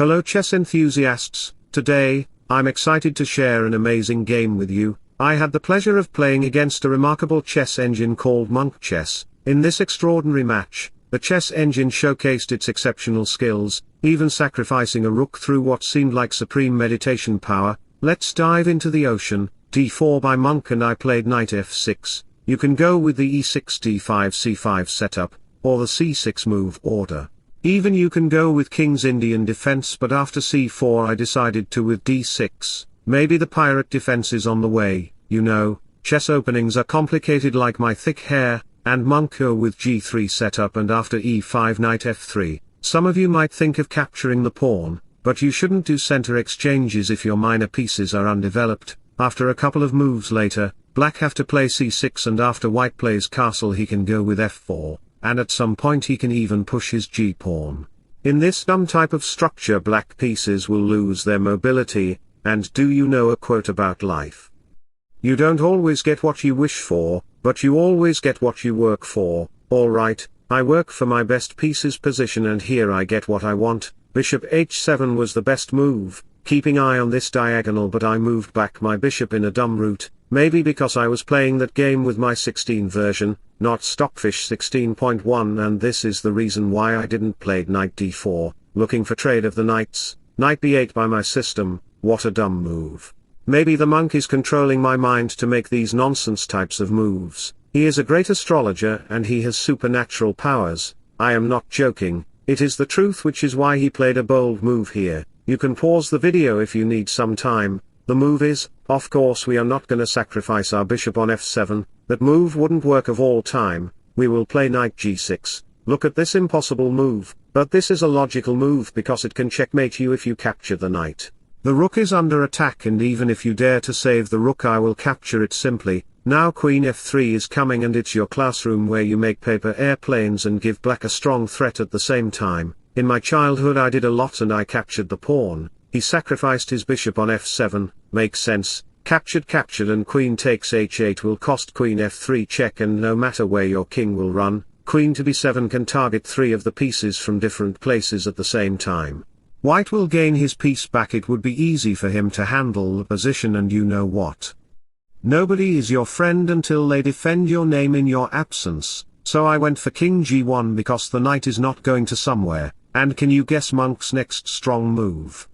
Hello chess enthusiasts, today, I'm excited to share an amazing game with you. I had the pleasure of playing against a remarkable chess engine called Monk Chess. In this extraordinary match, the chess engine showcased its exceptional skills, even sacrificing a rook through what seemed like supreme meditation power. Let's dive into the ocean. d4 by Monk and I played knight f6. You can go with the e6 d5 c5 setup, or the c6 move order. Even you can go with King's Indian defense, but after c4 I decided to with d6. Maybe the pirate defense is on the way. You know, chess openings are complicated like my thick hair, and Monk with g3 setup and after e5 knight f3. Some of you might think of capturing the pawn, but you shouldn't do center exchanges if your minor pieces are undeveloped. After a couple of moves later, black have to play c6 and after white plays castle he can go with f4. And at some point he can even push his g-pawn. In this dumb type of structure black pieces will lose their mobility, and do you know a quote about life? You don't always get what you wish for, but you always get what you work for. Alright, I work for my best piece's position and here I get what I want. Bishop h7 was the best move, keeping eye on this diagonal, but I moved back my bishop in a dumb route, maybe because I was playing that game with my 16 version, not Stockfish 16.1, and this is the reason why I didn't play knight d4, looking for trade of the knights. Knight b8 by my system, what a dumb move. Maybe the monk is controlling my mind to make these nonsense types of moves. He is a great astrologer and he has supernatural powers. I am not joking, it is the truth, which is why he played a bold move here. You can pause the video if you need some time. The move is, of course we are not gonna sacrifice our bishop on f7, that move wouldn't work of all time. We will play knight g6, look at this impossible move, but this is a logical move because it can checkmate you if you capture the knight. The rook is under attack and even if you dare to save the rook I will capture it simply. Now queen f3 is coming and it's your classroom where you make paper airplanes and give black a strong threat at the same time. In my childhood I did a lot and I captured the pawn. He sacrificed his bishop on f7, makes sense, captured and queen takes h8 will cost queen f3 check, and no matter where your king will run, queen to b7 can target 3 of the pieces from different places at the same time. White will gain his piece back. It would be easy for him to handle the position, and you know what? Nobody is your friend until they defend your name in your absence, so I went for king g1 because the knight is not going to somewhere, and can you guess Monk's next strong move?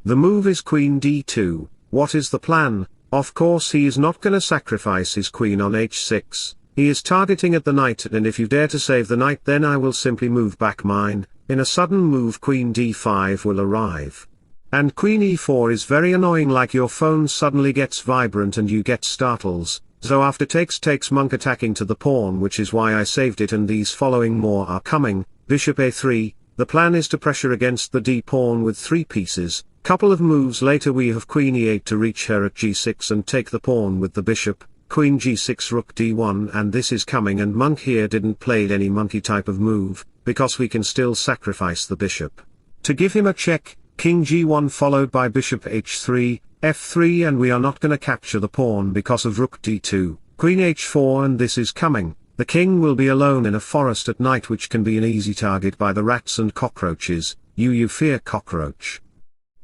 The move is queen d2. What is the plan? Of course he is not gonna sacrifice his queen on h6, he is targeting at the knight, and if you dare to save the knight then I will simply move back mine. In a sudden move queen d5 will arrive. And queen e4 is very annoying, like your phone suddenly gets vibrant and you get startles. So after takes Monk attacking to the pawn, which is why I saved it, and these following more are coming. Bishop a3, the plan is to pressure against the d-pawn with 3 pieces. Couple of moves later we have queen e8 to reach her at g6 and take the pawn with the bishop, queen g6 rook d1, and this is coming, and Monk here didn't play any monkey type of move, because we can still sacrifice the bishop. To give him a check, king g1 followed by bishop h3, f3, and we are not gonna capture the pawn because of rook d2, queen h4, and this is coming. The king will be alone in a forest at night, which can be an easy target by the rats and cockroaches. You fear cockroach.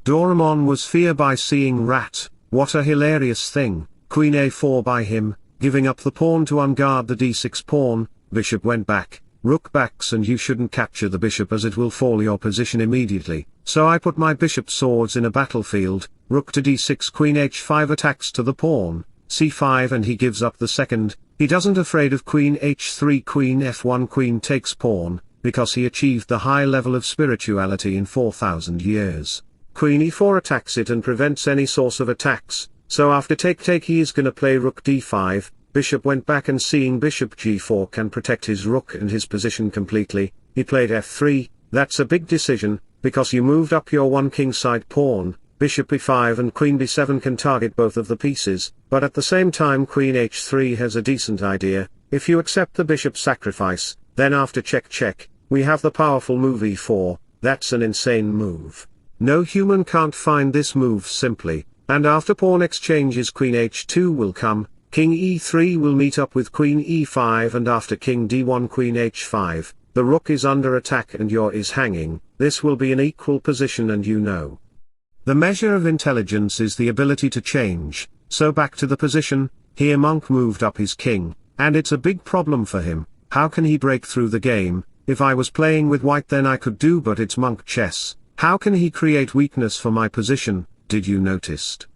Doraemon was feared by seeing rat. What a hilarious thing. Queen a4 by him, giving up the pawn to unguard the d6 pawn. Bishop went back, rook backs, and you shouldn't capture the bishop as it will fall your position immediately. So I put my bishop swords in a battlefield. Rook to d6, queen h5 attacks to the pawn, c5, and he gives up the second. He doesn't afraid of queen h3, queen f1, queen takes pawn, because he achieved the high level of spirituality in 4,000 years. Queen e4 attacks it and prevents any source of attacks, so after take he is gonna play rook d5, bishop went back, and seeing bishop g4 can protect his rook and his position completely, he played f3. That's a big decision, because you moved up your one kingside pawn. Bishop e5 and queen b7 can target both of the pieces, but at the same time queen h3 has a decent idea. If you accept the bishop sacrifice, then after check, we have the powerful move e4, that's an insane move. No human can't find this move simply, and after pawn exchanges queen h2 will come, king e3 will meet up with queen e5, and after king d1 queen h5, the rook is under attack and your is hanging, this will be an equal position and you know. The measure of intelligence is the ability to change, so back to the position, here monk moved up his king, and it's a big problem for him. How can he break through the game? If I was playing with white then I could do, but it's monk chess. How can he create weakness for my position? Did you noticed?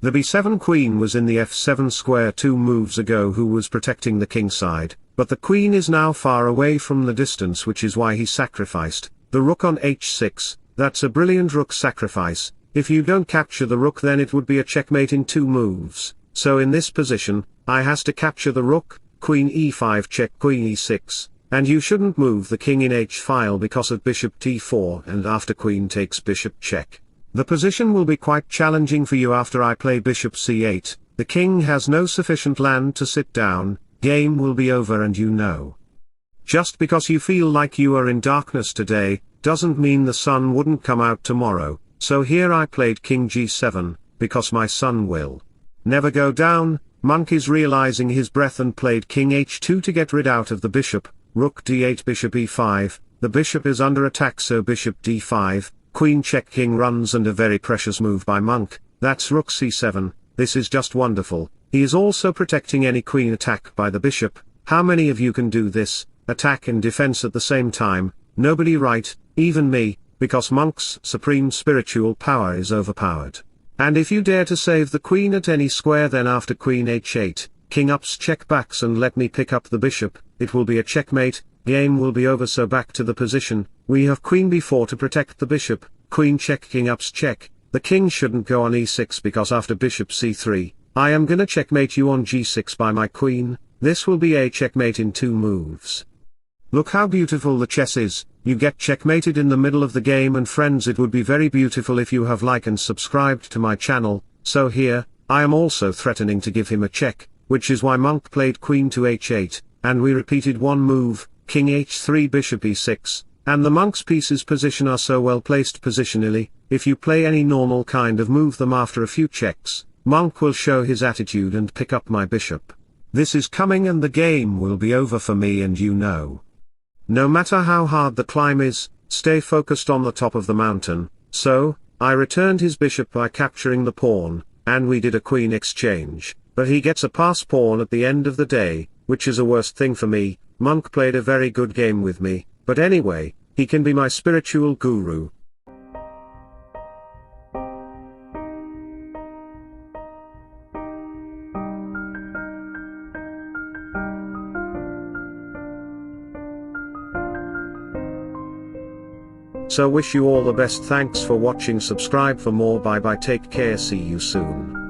The b7 queen was in the f7 square 2 moves ago who was protecting the kingside, but the queen is now far away from the distance, which is why he sacrificed the rook on h6. That's a brilliant rook sacrifice. If you don't capture the rook then it would be a checkmate in 2 moves. So in this position, I has to capture the rook, queen e5 check queen e6, and you shouldn't move the king in h-file because of bishop t4 and after queen takes bishop check. The position will be quite challenging for you after I play bishop c8, the king has no sufficient land to sit down, game will be over and you know. Just because you feel like you are in darkness today, doesn't mean the sun wouldn't come out tomorrow, so here I played king g7, because my sun will never go down. Monk is realizing his breath and played king h2 to get rid out of the bishop, rook d8 bishop e5, the bishop is under attack so bishop d5, queen check king runs and a very precious move by monk, that's rook c7, this is just wonderful. He is also protecting any queen attack by the bishop. How many of you can do this, attack and defense at the same time? Nobody, right? Even me, because monk's supreme spiritual power is overpowered. And if you dare to save the queen at any square then after queen h8, king ups check backs and let me pick up the bishop, it will be a checkmate, game will be over so back to the position, we have queen b4 to protect the bishop, queen check king ups check, the king shouldn't go on e6 because after bishop c3, I am gonna checkmate you on g6 by my queen, this will be a checkmate in 2 moves. Look how beautiful the chess is, you get checkmated in the middle of the game and friends it would be very beautiful if you have liked and subscribed to my channel, so here, I am also threatening to give him a check, which is why monk played queen to h8, and we repeated 1 move, king h3 bishop e6, and the monk's pieces position are so well placed positionally, if you play any normal kind of move them after a few checks, monk will show his attitude and pick up my bishop. This is coming and the game will be over for me and you know. No matter how hard the climb is, stay focused on the top of the mountain, so, I returned his bishop by capturing the pawn, and we did a queen exchange, but he gets a pass pawn at the end of the day, which is a worse thing for me. Monk played a very good game with me, but anyway, he can be my spiritual guru. So wish you all the best, thanks for watching, subscribe for more, bye bye, take care, see you soon.